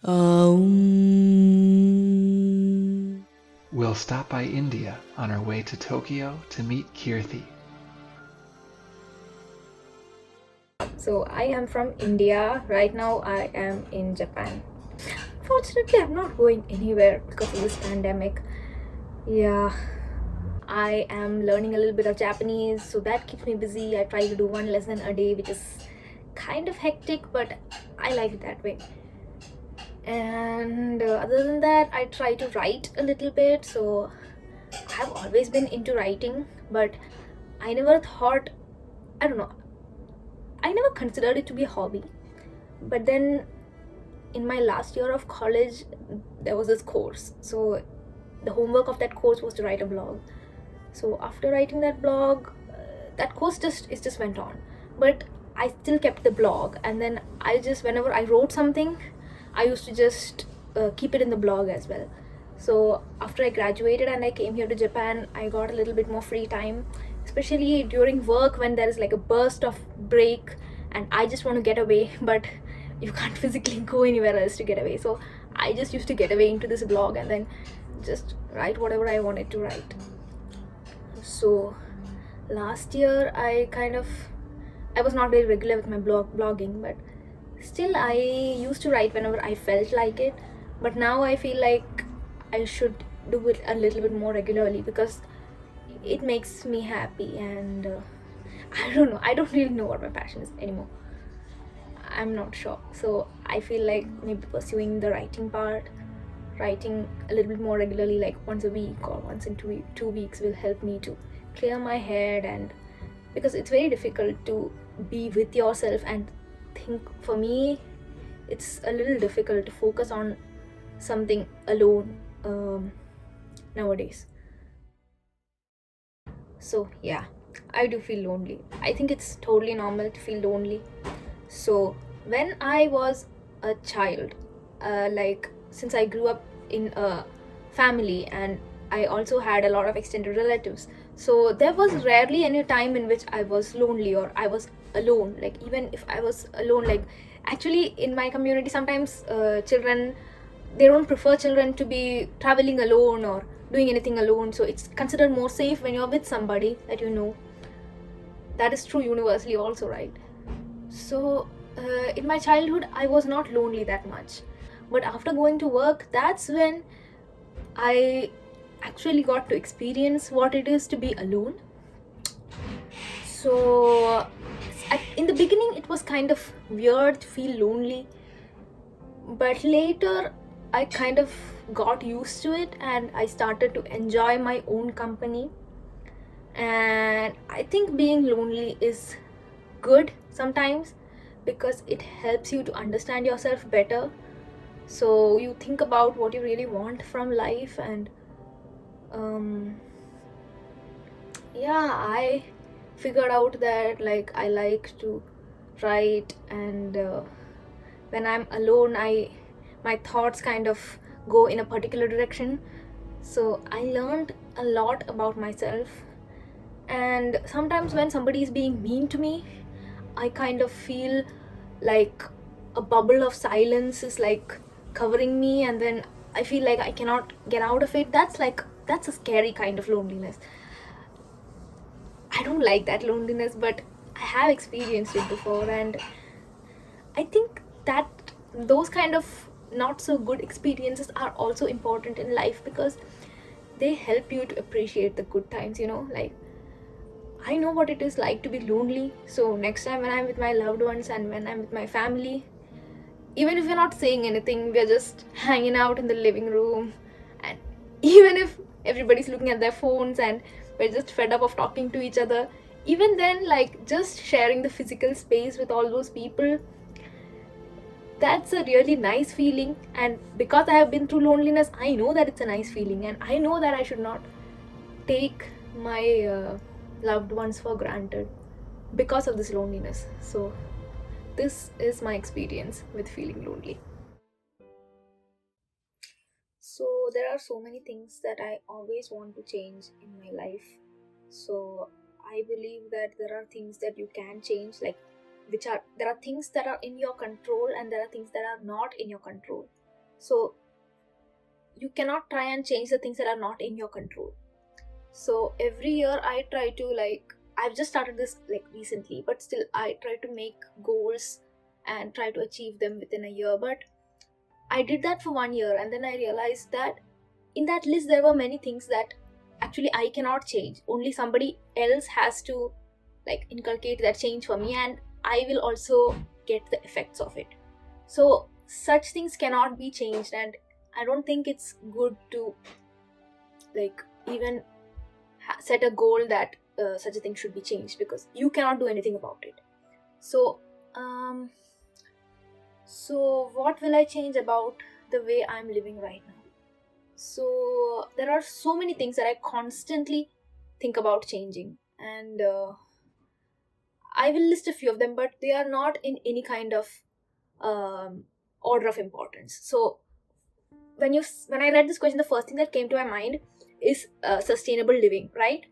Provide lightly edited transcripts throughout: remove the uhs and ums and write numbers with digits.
We'll stop by India on our way to Tokyo to meet Keerthi. So I am from India. Right now I am in Japan. Fortunately, I'm not going anywhere because of this pandemic. Yeah, I am learning a little bit of Japanese, so that keeps me busy. I try to do one lesson a day, which is kind of hectic, but I like it that way. And other than that, I try to write a little bit. So I've always been into writing, but I never thought, I don't know, I never considered it to be a hobby. But then in my last year of college, there was this course. So the homework of that course was to write a blog. So after writing that blog, that course just went on. But I still kept the blog, and then I just, whenever I wrote something, I used to just keep it in the blog as well. So after I graduated and I came here to Japan, I got a little bit more free time, especially during work when there is like a burst of break and I just want to get away, but you can't physically go anywhere else to get away. So I just used to get away into this blog and then just write whatever I wanted to write. So last year I was not very regular with my blogging, but still I used to write whenever I felt like it. But now I feel like I should do it a little bit more regularly because it makes me happy, and I don't know, I don't really know what my passion is anymore. I'm not sure. So I feel like maybe pursuing the writing part, writing a little bit more regularly, like once a week or once in 2 weeks, will help me to clear my head. And because it's very difficult to be with yourself and think, for me it's a little difficult to focus on something alone nowadays. So yeah, I do feel lonely. I think it's totally normal to feel lonely. So when I was a child, like since I grew up in a family and I also had a lot of extended relatives, so there was rarely any time in which I was lonely or I was alone. Like even if I was alone, like actually in my community sometimes children, they don't prefer children to be traveling alone or doing anything alone, so it's considered more safe when you're with somebody that you know. That is true universally also, right? So in my childhood I was not lonely that much, but after going to work, that's when I actually got to experience what it is to be alone. So in the beginning it was kind of weird to feel lonely, but later I kind of got used to it and I started to enjoy my own company. And I think being lonely is good sometimes because it helps you to understand yourself better. So you think about what you really want from life. And um, yeah, I figured out that like I like to write, and when I'm alone, my thoughts kind of go in a particular direction. So I learned a lot about myself. And sometimes when somebody is being mean to me, I kind of feel like a bubble of silence is like covering me, and then I feel like I cannot get out of it. That's a scary kind of loneliness. I don't like that loneliness, but I have experienced it before, and I think that those kind of not so good experiences are also important in life because they help you to appreciate the good times, like I know what it is like to be lonely. So next time when I'm with my loved ones and when I'm with my family, even if we're not saying anything, we're just hanging out in the living room, and even if everybody's looking at their phones and we're just fed up of talking to each other, even then, like just sharing the physical space with all those people, that's a really nice feeling. And because I have been through loneliness, I know that it's a nice feeling, and I know that I should not take my loved ones for granted because of this loneliness. So this is my experience with feeling lonely. So there are so many things that I always want to change in my life. So I believe that there are things that you can change, like there are things that are in your control and there are things that are not in your control. So you cannot try and change the things that are not in your control. So every year I try to, like, I've just started this like recently, but still I try to make goals and try to achieve them within a year. But I did that for 1 year, and then I realized that in that list there were many things that actually I cannot change. Only somebody else has to like inculcate that change for me, and I will also get the effects of it. So such things cannot be changed, and I don't think it's good to like even set a goal that such a thing should be changed, because you cannot do anything about it. So um so what will I change about the way I'm living right now? So there are so many things that I constantly think about changing, and I will list a few of them, but they are not in any kind of um, order of importance. So when I read this question, the first thing that came to my mind is sustainable living, right?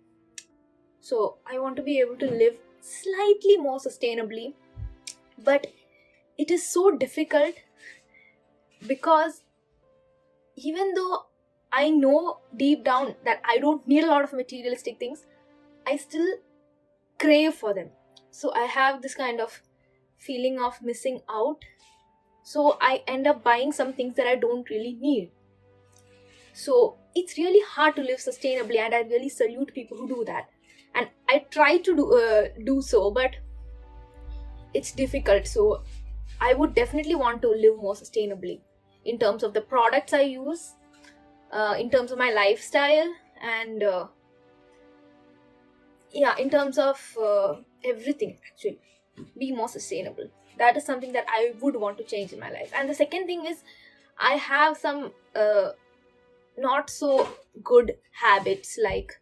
So I want to be able to live slightly more sustainably, but it is so difficult because even though I know deep down that I don't need a lot of materialistic things, I still crave for them. So I have this kind of feeling of missing out. So I end up buying some things that I don't really need. So it's really hard to live sustainably, and I really salute people who do that. And I try to do so, but it's difficult. So I would definitely want to live more sustainably in terms of the products I use, in terms of my lifestyle, and yeah, in terms of everything actually, be more sustainable. That is something that I would want to change in my life. And the second thing is, I have some not so good habits, like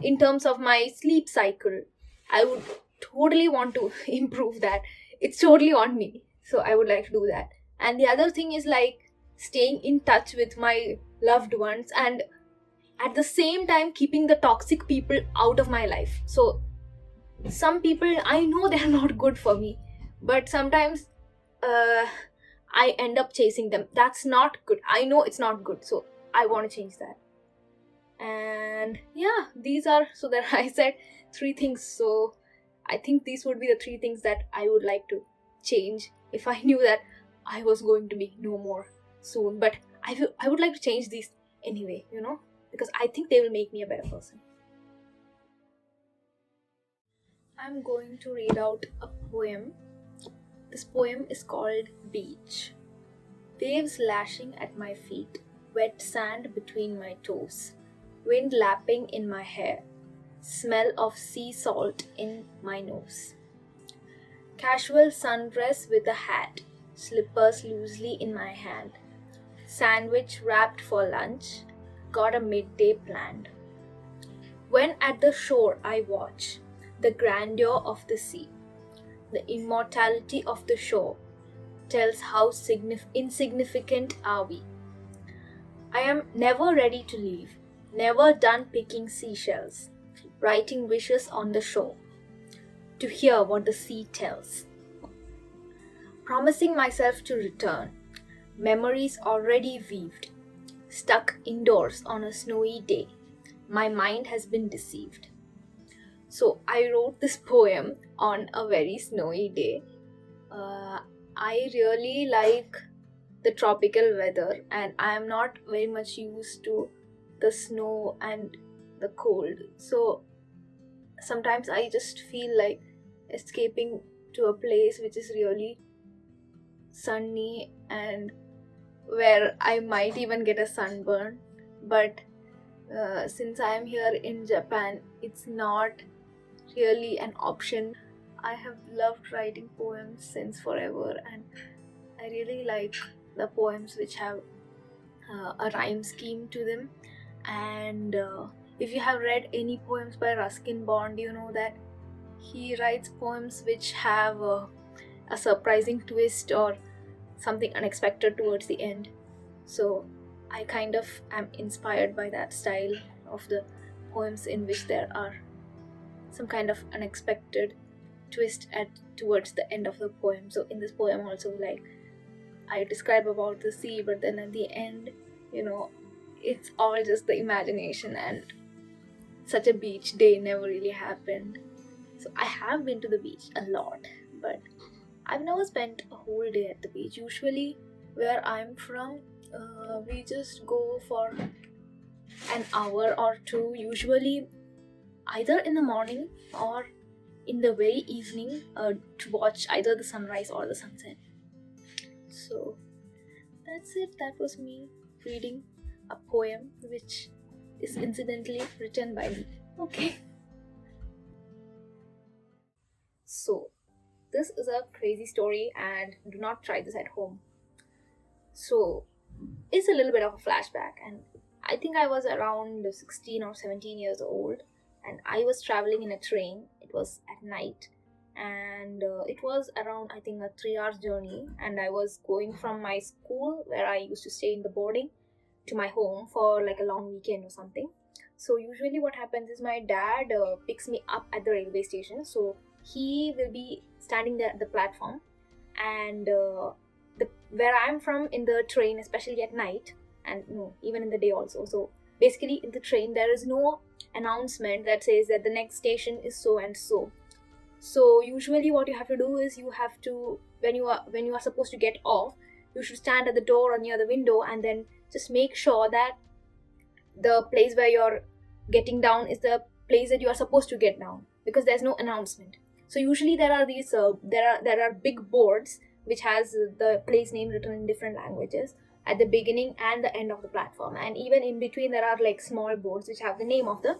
in terms of my sleep cycle. I would totally want to improve that. It's totally on me, so I would like to do that. And the other thing is like staying in touch with my loved ones, and at the same time keeping the toxic people out of my life. So some people I know they are not good for me, but sometimes uh, I end up chasing them. That's not good. I know it's not good, so I want to change that. And yeah, these are, so that I said three things. So I think these would be the three things that I would like to change if I knew that I was going to be no more soon. But I would like to change these anyway, because I think they will make me a better person. I'm going to read out a poem. This poem is called Beach. Waves lashing at my feet, wet sand between my toes, wind lapping in my hair, smell of sea salt in my nose. Casual sundress with a hat, slippers loosely in my hand, sandwich wrapped for lunch, got a midday planned. When at the shore I watch the grandeur of the sea, the immortality of the shore tells how insignificant are we. I am never ready to leave, never done picking seashells, writing wishes on the shore, to hear what the sea tells. Promising myself to return, memories already weaved, stuck indoors on a snowy day, my mind has been deceived. So I wrote this poem on a very snowy day. Uh, I really like the tropical weather, and I am not very much used to the snow and the cold. So sometimes I just feel like escaping to a place which is really sunny and where I might even get a sunburn. But since I am here in Japan, it's not really an option. I have loved writing poems since forever, and I really like the poems which have a rhyme scheme to them. And if you have read any poems by Ruskin Bond, you know that he writes poems which have a surprising twist or something unexpected towards the end. So I kind of am inspired by that style of the poems in which there are some kind of unexpected twist at towards the end of the poem. So in this poem also, like, I describe about the sea, but then at the end, you know, it's all just the imagination, and such a beach day never really happened. So I have been to the beach a lot, but I've never spent a whole day at the beach. Usually, where I'm from, we just go for an hour or two, usually either in the morning or in the very evening, to watch either the sunrise or the sunset. So that's it. That was me reading a poem which is incidentally written by me. Okay. So, this is a crazy story, and do not try this at home. So, it's a little bit of a flashback, and I think I was around 16 or 17 years old, and I was traveling in a train. It was at night, and it was around, I think, a 3 hours journey, and I was going from my school where I used to stay in the boarding to my home for like a long weekend or something. So usually what happens is my dad picks me up at the railway station. So he will be standing there at the platform, and where I'm from in the train, especially at night, and no, even in the day also. So basically in the train there is no announcement that says that the next station is so and so. So usually what you have to do is you have to, when you are supposed to get off, you should stand at the door or near the window, and then just make sure that the place where you're getting down is the place that you are supposed to get down, because there's no announcement. So usually there are these there are big boards which has the place name written in different languages at the beginning and the end of the platform, and even in between there are like small boards which have the name of the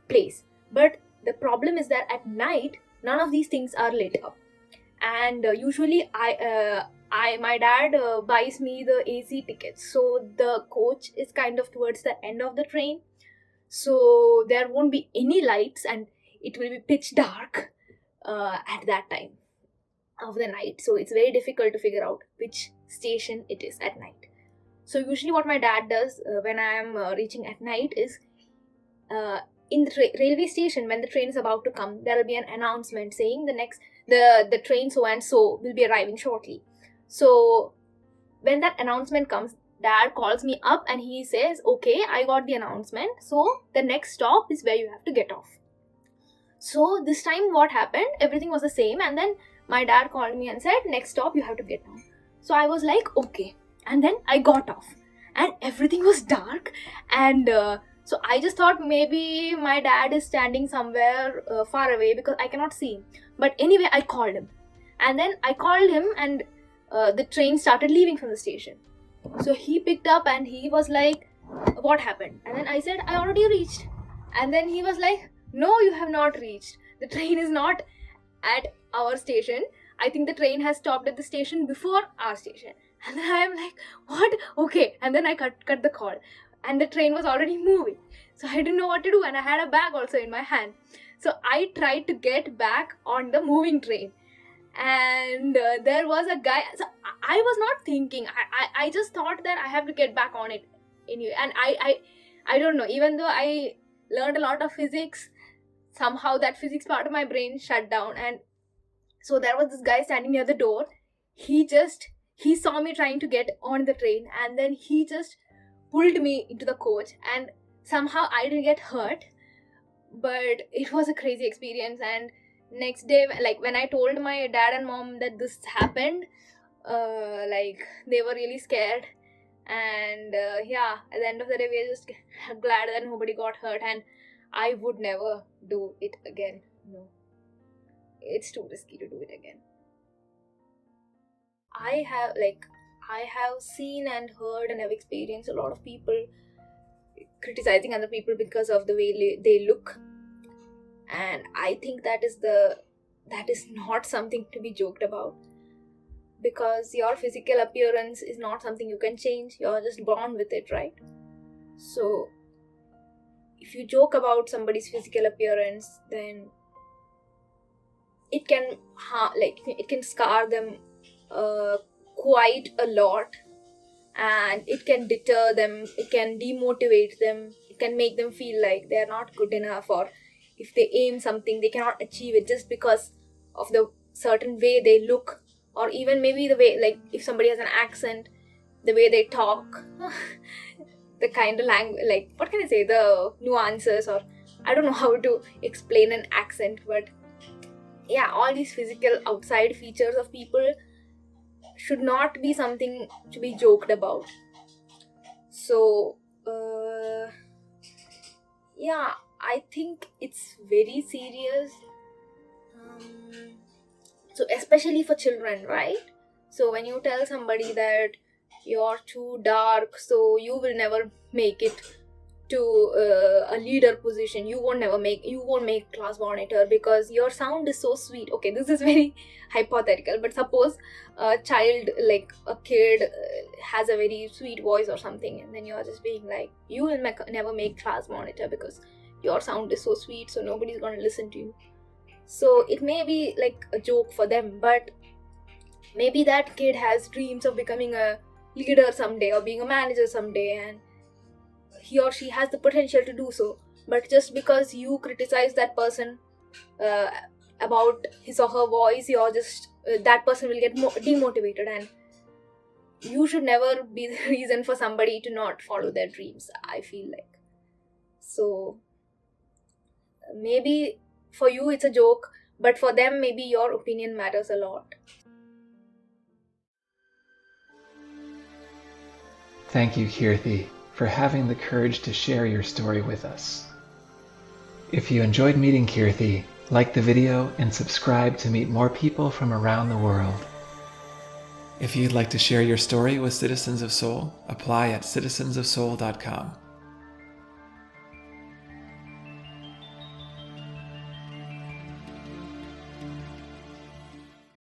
place. But the problem is that at night none of these things are lit up, and usually I my dad buys me the AC tickets, so the coach is kind of towards the end of the train, so there won't be any lights, and it will be pitch dark at that time of the night. So it's very difficult to figure out which station it is at night. So usually what my dad does when I am reaching at night is, in the railway station, when the train is about to come, there will be an announcement saying the train so and so will be arriving shortly. So when that announcement comes, dad calls me up and he says, okay, I got the announcement, so the next stop is where you have to get off. So this time what happened, everything was the same, and then my dad called me and said, next stop you have to get down. So I was like, okay, and then I got off and everything was dark, and so I just thought maybe my dad is standing somewhere far away because I cannot see him. But anyway, I called him, and then I called him, and the train started leaving from the station. So he picked up and he was like, what happened? And then I said, I already reached. And then he was like, no, you have not reached. The train is not at our station. I think the train has stopped at the station before our station. And then I am like, what? Okay. And then I cut the call. And the train was already moving. So I didn't know what to do. And I had a bag also in my hand. So I tried to get back on the moving train. And there was a guy. So I was not thinking. I just thought that I have to get back on it anyway. And I don't know. Even though I learned a lot of physics, somehow that physics part of my brain shut down. And so there was this guy standing near the door. He saw me trying to get on the train, and then he just pulled me into the coach, and somehow I didn't get hurt, but it was a crazy experience. And next day, like when I told my dad and mom that this happened, like they were really scared. And yeah, at the end of the day, we are just glad that nobody got hurt, and I would never do it again. No, it's too risky to do it again. I have seen and heard and have experienced a lot of people criticizing other people because of the way they look, and I think that is not something to be joked about, because your physical appearance is not something you can change. You're just born with it, right? So if you joke about somebody's physical appearance, then it can scar them quite a lot, and it can deter them, it can demotivate them, it can make them feel like they're not good enough, or if they aim something they cannot achieve it just because of the certain way they look or even maybe the way, like if somebody has an accent, the way they talk, the kind of language, like what can I say, the nuances, or I don't know how to explain an accent, but yeah, all these physical outside features of people should not be something to be joked about. So yeah, I think it's very serious. um, so especially for children, right? So when you tell somebody that you're too dark, so you will never make it to a leader position, you won't make class monitor because your sound is so sweet. Okay, this is very hypothetical, but suppose a child, like a kid, has a very sweet voice or something, and then you're just being like, you will never make class monitor because your sound is so sweet, so nobody's going to listen to you. So it may be like a joke for them, but maybe that kid has dreams of becoming a leader someday or being a manager someday, and he or she has the potential to do so. But just because you criticize that person uh, about his or her voice, you're just that person will get demotivated, and you should never be the reason for somebody to not follow their dreams, I feel like. So maybe for you it's a joke, but for them maybe your opinion matters a lot. Thank you, Keerthi, for having the courage to share your story with us. If you enjoyed meeting Keerthi, like the video and subscribe to meet more people from around the world. If you'd like to share your story with Citizens of Soul, apply at citizensofsoul.com.